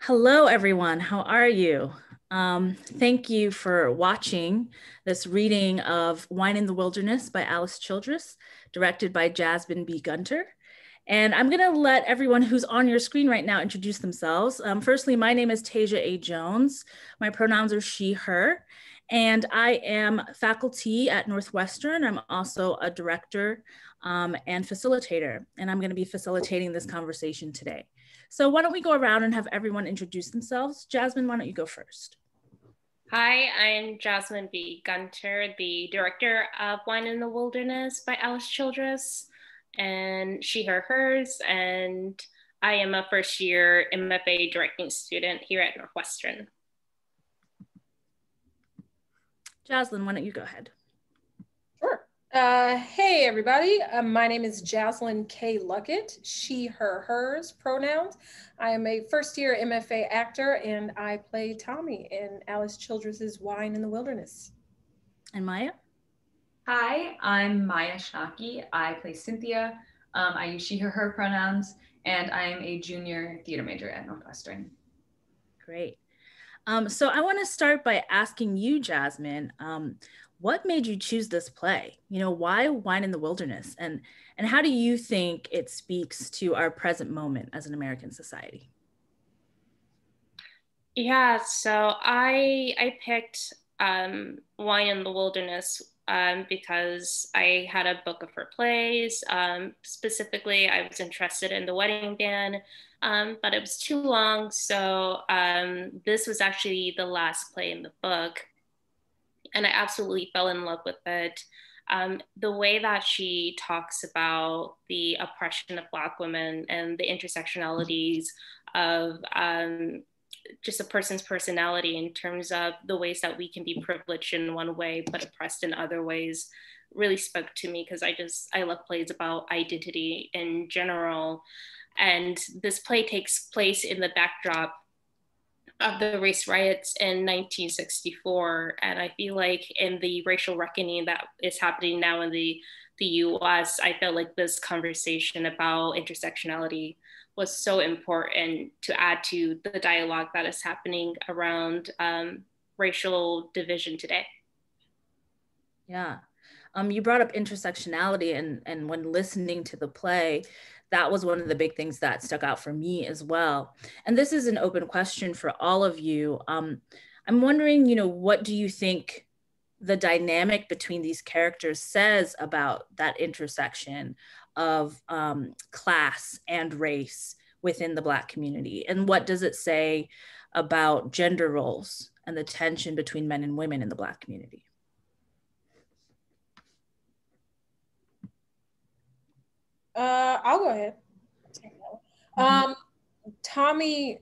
Hello, everyone. How are you? Thank you for watching this reading of Wine in the Wilderness by Alice Childress, directed by Jasmine B. Gunter. And I'm going to let everyone who's on your screen right now introduce themselves. Firstly, my name is Tasia A. Jones. My pronouns are she, her, and I am faculty at Northwestern. I'm also a director and facilitator, and I'm going to be facilitating this conversation today. So why don't we go around and have everyone introduce themselves? Jasmine, why don't you go first? Hi, I'm Jasmine B. Gunter, the director of Wine in the Wilderness by Alice Childress, and she, her, hers, and I am a first year MFA directing student here at Northwestern. Jazzlyn, why don't you go ahead? Sure. Hey, everybody. My name is Jazzlyn K. Luckett, she, her, hers pronouns. I am a first year MFA actor and I play Tommy in Alice Childress's Wine in the Wilderness. And Maya? Hi, I'm Maya Schnake. I play Cynthia. I use she, her pronouns, and I am a junior theater major at Northwestern. Great. So I want to start by asking you, Jasmine, what made you choose this play? You know, why Wine in the Wilderness? And how do you think it speaks to our present moment as an American society? Yeah, so I picked Wine in the Wilderness because I had a book of her plays. Specifically, I was interested in The Wedding Band, but it was too long. So this was actually the last play in the book. And I absolutely fell in love with it. The way that she talks about the oppression of Black women and the intersectionalities of just a person's personality in terms of the ways that we can be privileged in one way but oppressed in other ways really spoke to me, because I love plays about identity in general. And this play takes place in the backdrop of the race riots in 1964. And I feel like in the racial reckoning that is happening now in the US, I feel like this conversation about intersectionality was so important to add to the dialogue that is happening around racial division today. Yeah. You brought up intersectionality, and when listening to the play, that was one of the big things that stuck out for me as well. And this is an open question for all of you. I'm wondering, you know, what do you think the dynamic between these characters says about that intersection of class and race within the Black community? And what does it say about gender roles and the tension between men and women in the Black community? I'll go ahead. Tommy,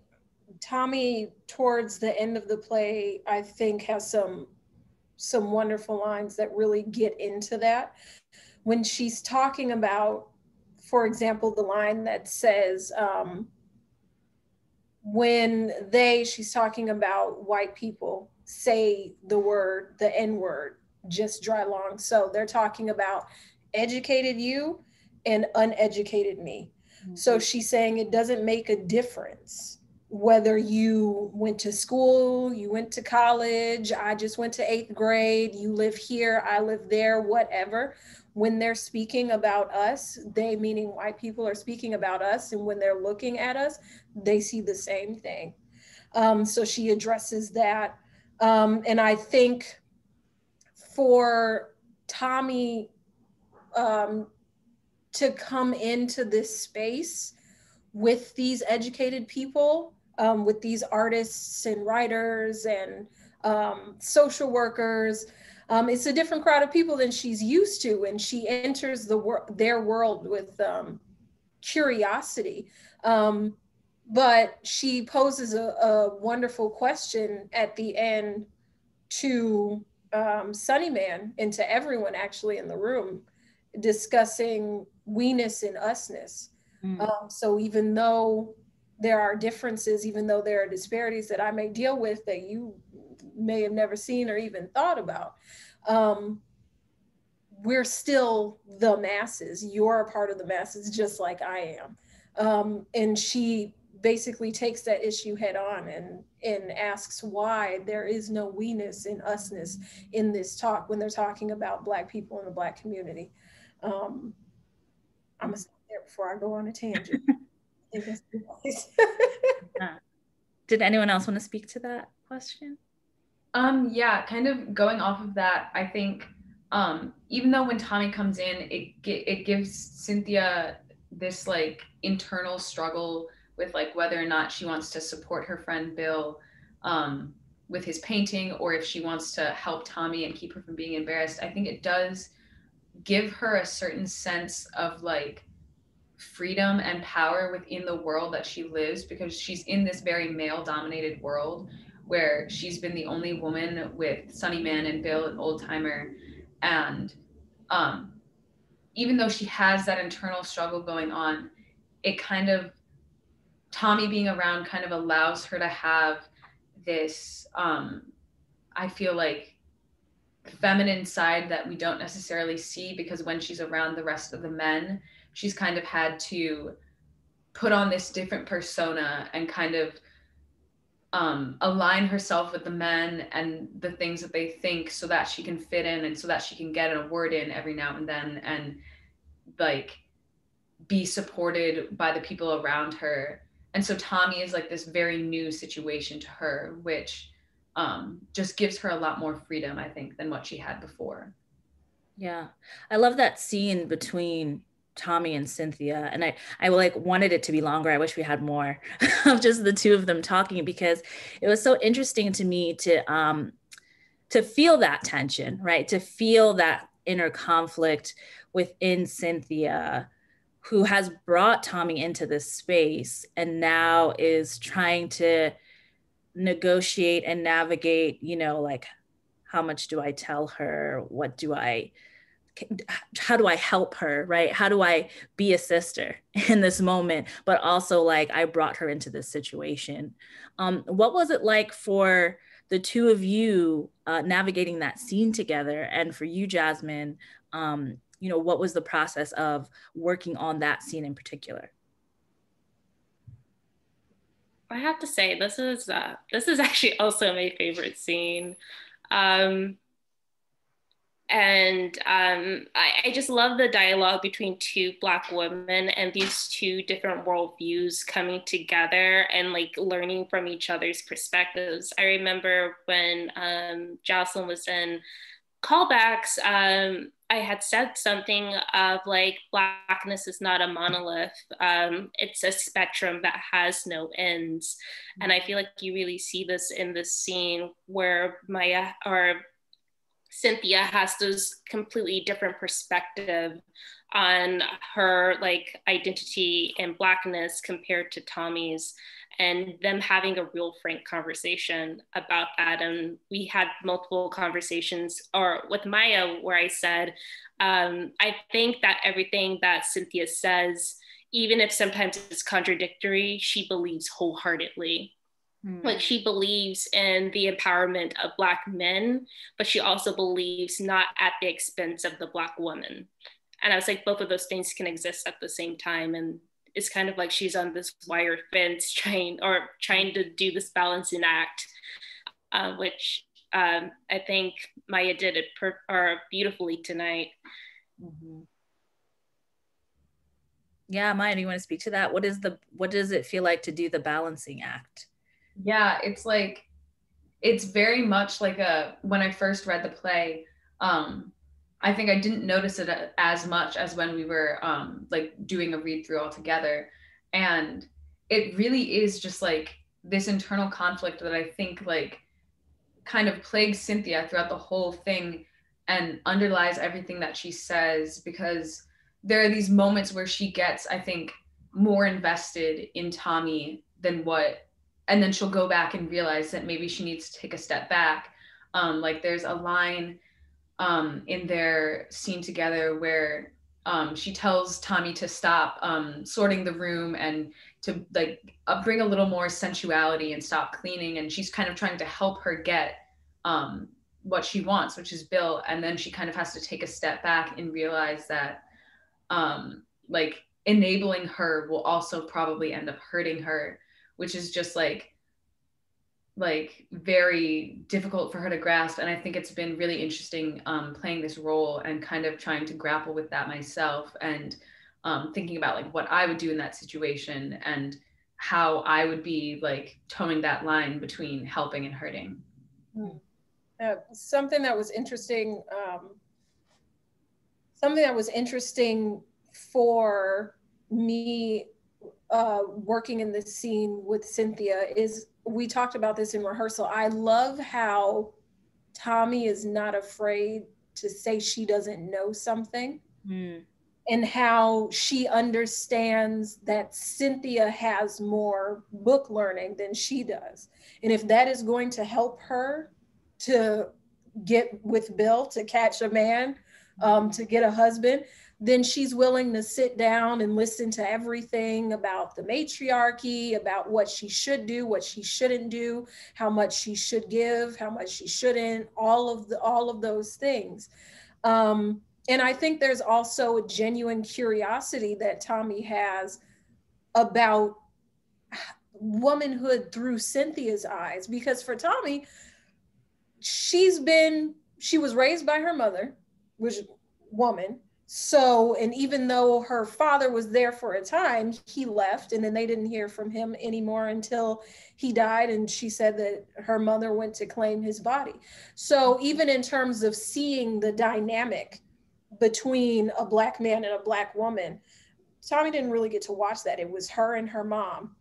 towards the end of the play, I think has some wonderful lines that really get into that. When she's talking about, for example, the line that says, she's talking about white people say the N-word, just dry long. So they're talking about educated you and uneducated me. Mm-hmm. So she's saying it doesn't make a difference whether you went to school, you went to college, I just went to 8th grade, you live here, I live there, whatever. When they're speaking about us, they, meaning white people, are speaking about us, and when they're looking at us, they see the same thing. So she addresses that. And I think for Tommy to come into this space with these educated people, with these artists and writers and social workers, it's a different crowd of people than she's used to, and she enters their world with curiosity. But she poses a wonderful question at the end to Sunnyman and to everyone actually in the room, discussing we-ness and usness. So even though there are differences, even though there are disparities that I may deal with that you may have never seen or even thought about, we're still the masses. You're a part of the masses just like I am. And she basically takes that issue head on and asks why there is no we-ness and usness in this talk when they're talking about Black people in the Black community. I'm gonna stop there before I go on a tangent. I think that's nice. Did anyone else want to speak to that question? Yeah, kind of going off of that, I think even though when Tommy comes in, it gives Cynthia this like internal struggle with like whether or not she wants to support her friend Bill with his painting, or if she wants to help Tommy and keep her from being embarrassed. I think it does give her a certain sense of like freedom and power within the world that she lives, because she's in this very male dominated world where she's been the only woman with Sunny Man and Bill and Old Timer. And even though she has that internal struggle going on, it kind of, Tommy being around kind of allows her to have this, I feel like, feminine side that we don't necessarily see, because when she's around the rest of the men, she's kind of had to put on this different persona and kind of align herself with the men and the things that they think, so that she can fit in and so that she can get a word in every now and then and like be supported by the people around her. And so Tommy is like this very new situation to her, which just gives her a lot more freedom, I think, than what she had before. Yeah, I love that scene between Tommy and Cynthia, and I like wanted it to be longer. I wish we had more of just the two of them talking, because it was so interesting to me to feel that tension, right? To feel that inner conflict within Cynthia, who has brought Tommy into this space and now is trying to negotiate and navigate, you know, like, how much do I tell her? How do I help her, right? How do I be a sister in this moment? But also, like, I brought her into this situation. What was it like for the two of you navigating that scene together? And for you, Jasmine, you know, what was the process of working on that scene in particular? I have to say, this is actually also my favorite scene. I just love the dialogue between two Black women and these two different worldviews coming together and like learning from each other's perspectives. I remember when Jazzlyn was in callbacks, I had said something of like, Blackness is not a monolith. It's a spectrum that has no ends. And I feel like you really see this in this scene where Cynthia has this completely different perspective on her like identity and Blackness compared to Tommy's, and them having a real frank conversation about that. And we had multiple conversations, or with Maya, where I said, I think that everything that Cynthia says, even if sometimes it's contradictory, she believes wholeheartedly. Like, she believes in the empowerment of Black men, but she also believes not at the expense of the Black woman. And I was like, both of those things can exist at the same time. And it's kind of like she's on this wire fence trying to do this balancing act, which I think Maya did it beautifully tonight. Mm-hmm. Yeah, Maya, do you want to speak to that? What does it feel like to do the balancing act? Yeah, it's like, it's very much like when I first read the play, I think I didn't notice it as much as when we were like doing a read through all together. And it really is just like this internal conflict that I think like kind of plagues Cynthia throughout the whole thing and underlies everything that she says, because there are these moments where she gets, I think, more invested in Tommy than and then she'll go back and realize that maybe she needs to take a step back. Like there's a line in their scene together where she tells Tommy to stop sorting the room and to like bring a little more sensuality and stop cleaning. And she's kind of trying to help her get what she wants, which is Bill. And then she kind of has to take a step back and realize that like enabling her will also probably end up hurting her. which is just like very difficult for her to grasp. And I think it's been really interesting playing this role and kind of trying to grapple with that myself, and thinking about like what I would do in that situation and how I would be like towing that line between helping and hurting. Something that was interesting, for me working in this scene with Cynthia is, we talked about this in rehearsal. I love how Tommy is not afraid to say she doesn't know something. And how she understands that Cynthia has more book learning than she does. And if that is going to help her to get with Bill, to catch a man, to get a husband, then she's willing to sit down and listen to everything about the matriarchy, about what she should do, what she shouldn't do, how much she should give, how much she shouldn't, all of those things. And I think there's also a genuine curiosity that Tommy has about womanhood through Cynthia's eyes, because for Tommy, she was raised by her mother, which woman. So, and even though her father was there for a time, he left, and then they didn't hear from him anymore until he died. And she said that her mother went to claim his body. So even in terms of seeing the dynamic between a Black man and a Black woman, Tommy didn't really get to watch that. It was her and her mom,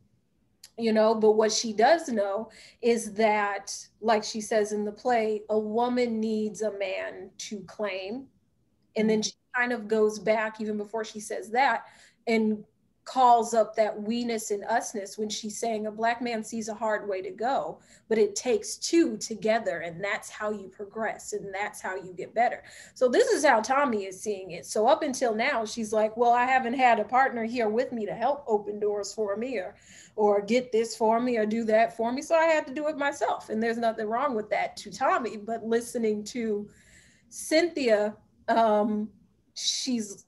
but what she does know is that, like she says in the play, a woman needs a man to claim. And then she kind of goes back even before she says that and calls up that we-ness and us-ness when she's saying a Black man sees a hard way to go, but it takes two together, and that's how you progress, and that's how you get better. So this is how Tommy is seeing it. So up until now, she's like, well, I haven't had a partner here with me to help open doors for me, or get this for me, or do that for me, so I had to do it myself. And there's nothing wrong with that to Tommy, but listening to Cynthia, she's,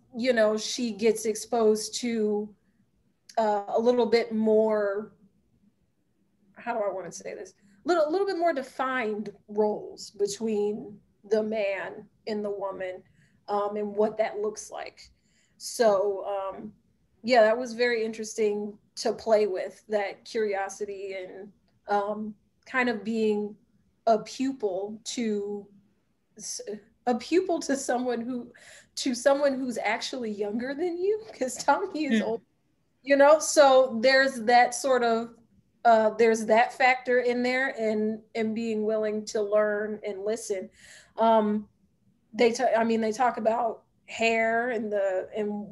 she gets exposed to a little bit more, how do I want to say this? A little bit more defined roles between the man and the woman, and what that looks like. So yeah, that was very interesting to play with, that curiosity, and kind of being a pupil to someone who's actually younger than you, because Tommy is old, so there's that sort of there's that factor in there, and being willing to learn and listen. They talk about hair and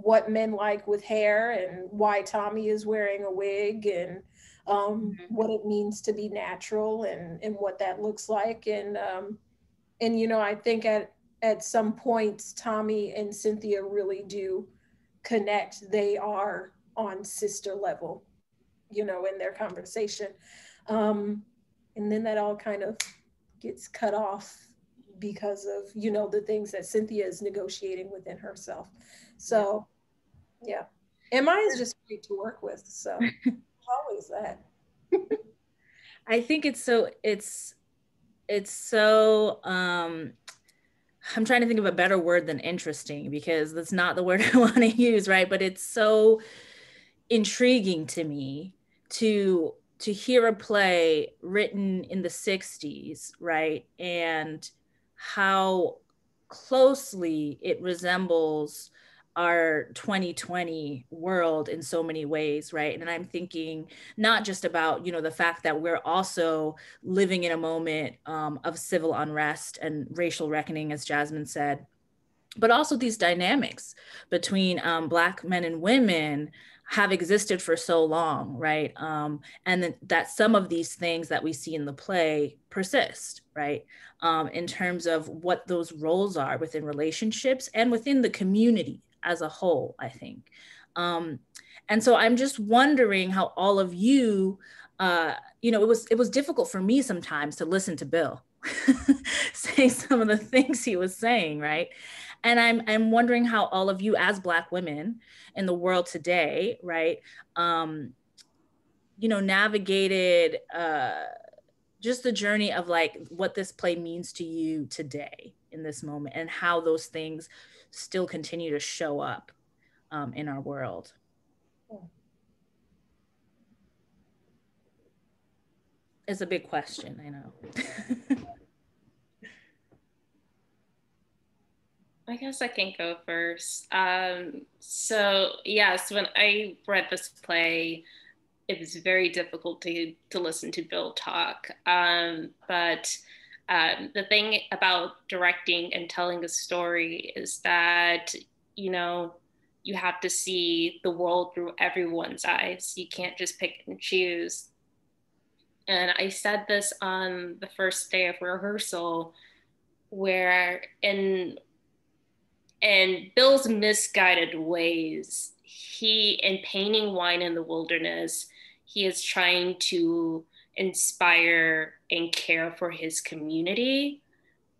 what men like with hair, and why Tommy is wearing a wig, and what it means to be natural, and what that looks like. And I think at some points, Tommy and Cynthia really do connect. They are on sister level, in their conversation. And then that all kind of gets cut off because of, the things that Cynthia is negotiating within herself. So, yeah. And Maya is just great to work with. So always that. I think it's so I'm trying to think of a better word than interesting, because that's not the word I want to use, right? But it's so intriguing to me to hear a play written in the 60s, right? And how closely it resembles our 2020 world in so many ways, right? And I'm thinking not just about, the fact that we're also living in a moment of civil unrest and racial reckoning, as Jasmine said, but also these dynamics between Black men and women have existed for so long, right? And that some of these things that we see in the play persist, right? In terms of what those roles are within relationships and within the community as a whole, I think. And so I'm just wondering how all of you, it was difficult for me sometimes to listen to Bill say some of the things he was saying, right? And I'm wondering how all of you as Black women in the world today, right, navigated just the journey of like what this play means to you today in this moment, and how those things still continue to show up in our world. It's a big question, I know. I guess I can go first. So yes, when I read this play, it was very difficult to listen to Bill talk. But the thing about directing and telling a story is that, you have to see the world through everyone's eyes. You can't just pick and choose. And I said this on the first day of rehearsal, where in Bill's misguided ways, in painting Wine in the Wilderness, he is trying to inspire and care for his community.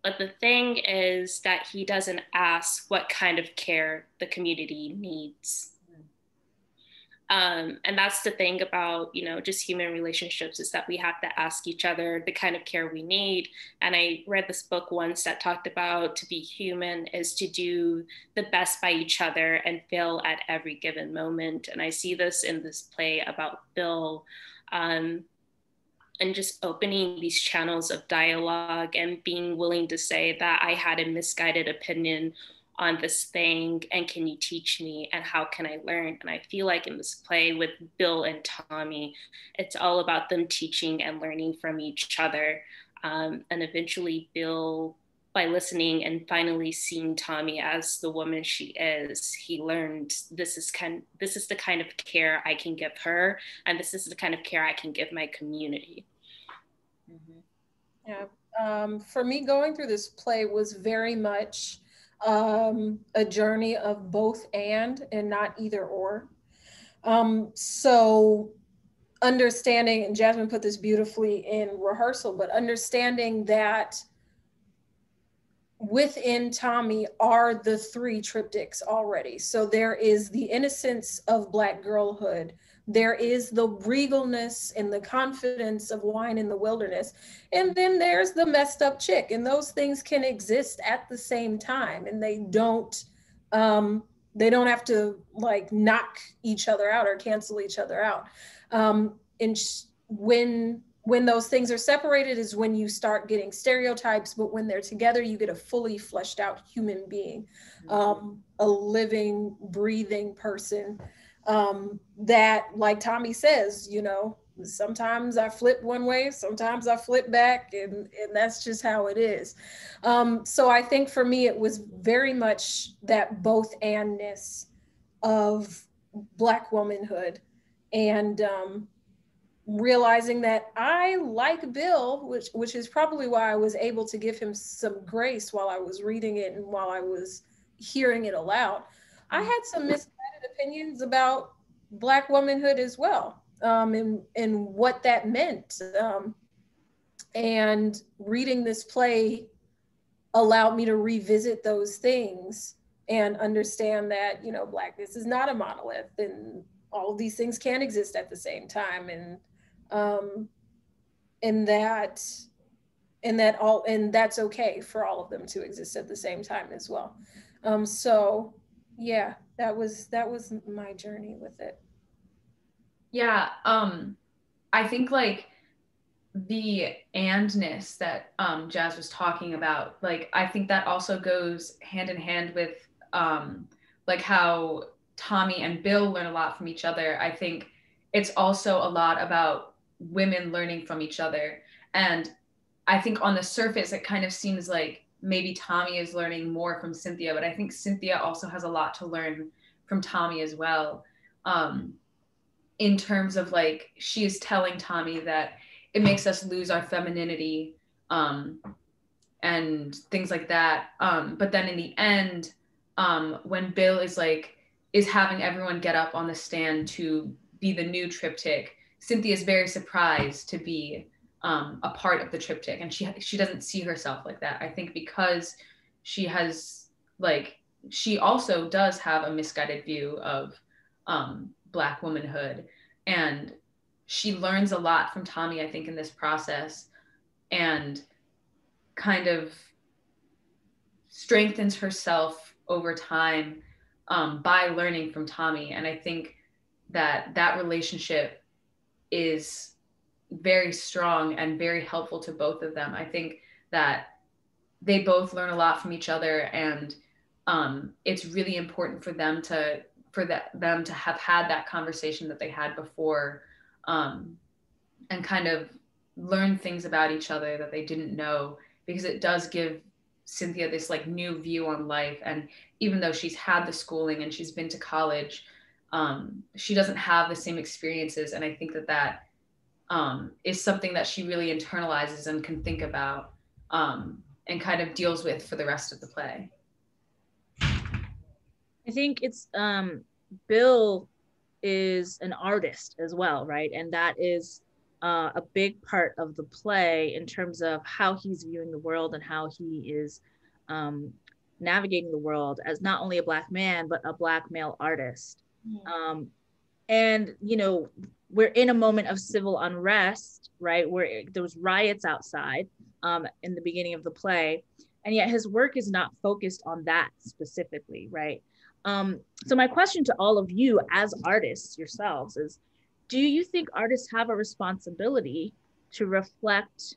But the thing is that he doesn't ask what kind of care the community needs. And that's the thing about, just human relationships, is that we have to ask each other the kind of care we need. And I read this book once that talked about to be human is to do the best by each other and fail at every given moment. And I see this in this play about Bill, and just opening these channels of dialogue and being willing to say that I had a misguided opinion on this thing, and can you teach me, and how can I learn? And I feel like in this play with Bill and Tommy, it's all about them teaching and learning from each other. And eventually Bill, by listening and finally seeing Tommy as the woman she is, he learned this is the kind of care I can give her, and this is the kind of care I can give my community. Yeah. For me, going through this play was very much a journey of both and not either or. So understanding, and Jasmine put this beautifully in rehearsal, but understanding that within Tommy are the three triptychs already. So there is the innocence of Black girlhood. There is the regalness and the confidence of Wine in the Wilderness. And then there's the messed up chick. And those things can exist at the same time. And they don't have to like knock each other out or cancel each other out. When those things are separated is when you start getting stereotypes, but when they're together, you get a fully fleshed out human being, a living, breathing person that, like Tommy says, sometimes I flip one way, sometimes I flip back, and that's just how it is. So I think for me, it was very much that both andness of Black womanhood, and realizing that I like Bill, which is probably why I was able to give him some grace while I was reading it and while I was hearing it aloud. I had some misguided opinions about Black womanhood as well, and what that meant. And reading this play allowed me to revisit those things and understand that, Blackness is not a monolith, and all of these things can exist at the same time. And that's okay for all of them to exist at the same time as well. So yeah, that was my journey with it. Yeah, I think like the andness that Jazz was talking about, like I think that also goes hand in hand with like how Tommy and Bill learn a lot from each other. I think it's also a lot about women learning from each other. And I think on the surface, it kind of seems like maybe Tommy is learning more from Cynthia, but I think Cynthia also has a lot to learn from Tommy as well. In terms of like, she is telling Tommy that it makes us lose our femininity and things like that. But then in the end, when Bill is having everyone get up on the stand to be the new triptych, Cynthia is very surprised to be a part of the triptych, and she doesn't see herself like that. I think because she also does have a misguided view of Black womanhood, and she learns a lot from Tommy, I think, in this process, and kind of strengthens herself over time by learning from Tommy. And I think that that relationship is very strong and very helpful to both of them. I think that they both learn a lot from each other, and it's really important for them to have had that conversation that they had before, and kind of learn things about each other that they didn't know, because it does give Cynthia this like new view on life. And even though she's had the schooling and she's been to college, she doesn't have the same experiences. And I think that that is something that she really internalizes and can think about, and kind of deals with for the rest of the play. I think it's Bill is an artist as well, right? And that is a big part of the play in terms of how he's viewing the world and how he is navigating the world as not only a Black man, but a Black male artist. And, you know, we're in a moment of civil unrest, right? Where there was riots outside in the beginning of the play. And yet his work is not focused on that specifically, right? So my question to all of you as artists yourselves is, do you think artists have a responsibility to reflect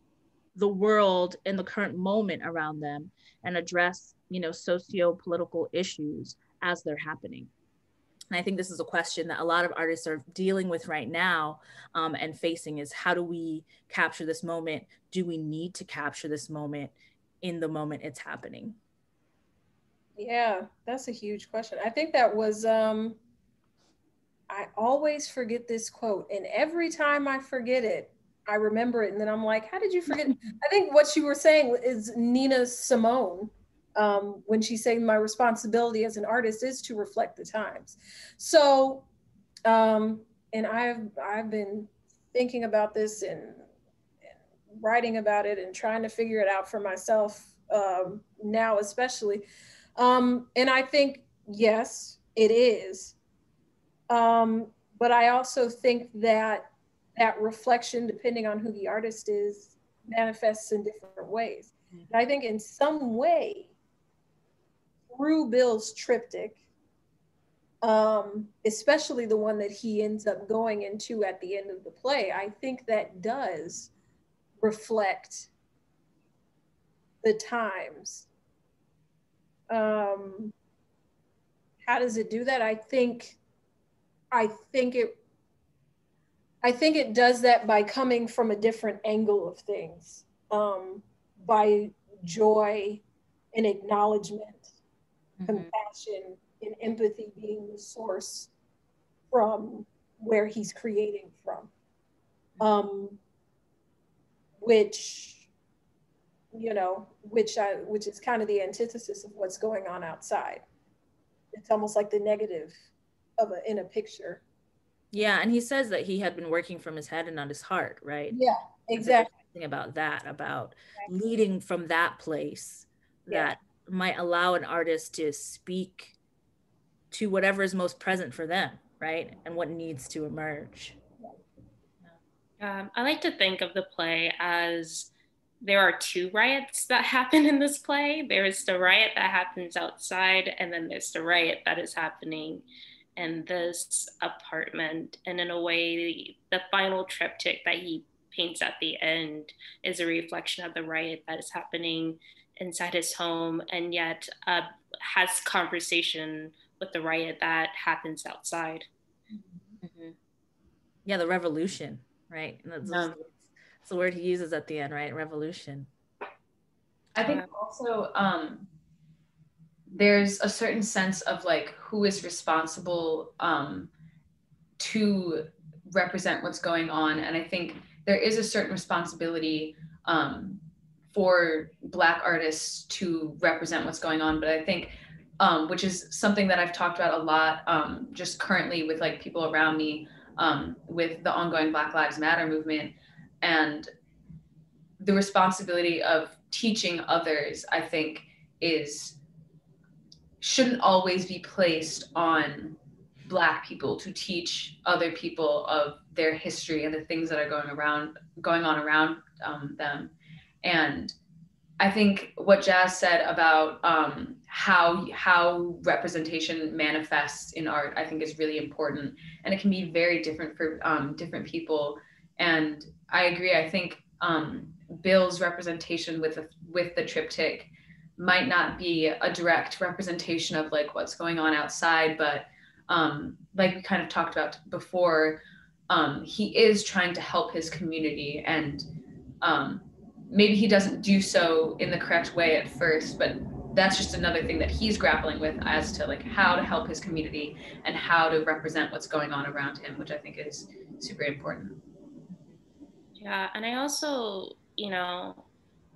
the world in the current moment around them and address, you know, socio-political issues as they're happening? And I think this is a question that a lot of artists are dealing with right now and facing, is how do we capture this moment? Do we need to capture this moment in the moment it's happening? Yeah, that's a huge question. I think that was, I always forget this quote, and every time I forget it, I remember it, and then I'm like, how did you forget? I think what you were saying is Nina Simone, when she's saying my responsibility as an artist is to reflect the times. So, and I've been thinking about this and writing about it and trying to figure it out for myself now, especially. And I think, yes, it is. But I also think that that reflection, depending on who the artist is, manifests in different ways. And I think in some way, through Bill's triptych, especially the one that he ends up going into at the end of the play, I think that does reflect the times. How does it do that? I think it does that by coming from a different angle of things, by joy and acknowledgement, compassion and empathy being the source from where he's creating from, which is kind of the antithesis of what's going on outside. It's almost like the negative in a picture. Yeah, and he says that he had been working from his head and not his heart, right? Yeah, exactly. About that, about leading from that place that might allow an artist to speak to whatever is most present for them, right? And what needs to emerge. I like to think of the play as there are two riots that happen in this play. There's the riot that happens outside, and then there's the riot that is happening in this apartment. And in a way, the final triptych that he paints at the end is a reflection of the riot that is happening inside his home, and yet has conversation with the riot that happens outside. Yeah, the revolution, right? That's the word he uses at the end, right? Revolution. I think also there's a certain sense of like who is responsible to represent what's going on. And I think there is a certain responsibility for Black artists to represent what's going on. But I think, which is something that I've talked about a lot just currently with like people around me, with the ongoing Black Lives Matter movement, and the responsibility of teaching others, I think, shouldn't always be placed on Black people, to teach other people of their history and the things that are going on around them. And I think what Jazz said about how representation manifests in art, I think is really important, and it can be very different for different people. And I agree. I think Bill's representation with the triptych might not be a direct representation of like what's going on outside, but like we kind of talked about before, he is trying to help his community, and maybe he doesn't do so in the correct way at first, but that's just another thing that he's grappling with as to like how to help his community and how to represent what's going on around him, which I think is super important. Yeah, and I also,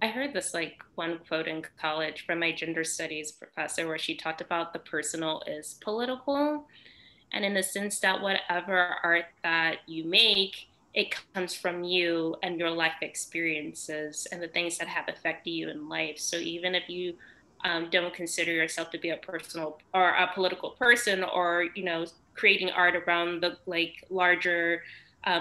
I heard this like one quote in college from my gender studies professor where she talked about the personal is political. And in the sense that whatever art that you make, it comes from you and your life experiences and the things that have affected you in life. So even if you don't consider yourself to be a personal or a political person, or creating art around the like larger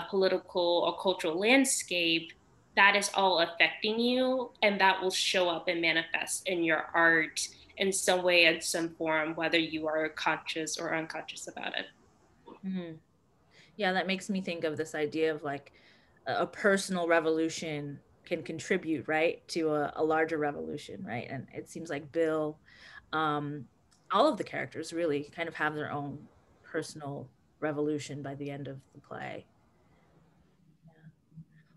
political or cultural landscape, that is all affecting you, and that will show up and manifest in your art in some way, in some form, whether you are conscious or unconscious about it. Mm-hmm. Yeah, that makes me think of this idea of like a personal revolution can contribute, right, to a larger revolution, right? And it seems like Bill, all of the characters really kind of have their own personal revolution by the end of the play.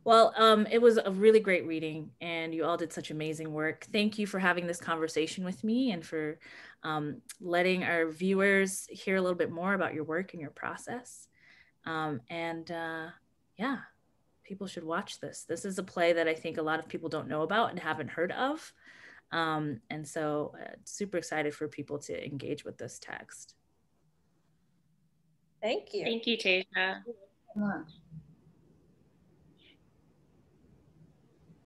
Well, it was a really great reading, and you all did such amazing work. Thank you for having this conversation with me and for letting our viewers hear a little bit more about your work and your process. Yeah, people should watch this. This is a play that I think a lot of people don't know about and haven't heard of. And so super excited for people to engage with this text. Thank you. Thank you, Tasia. Thank you so much.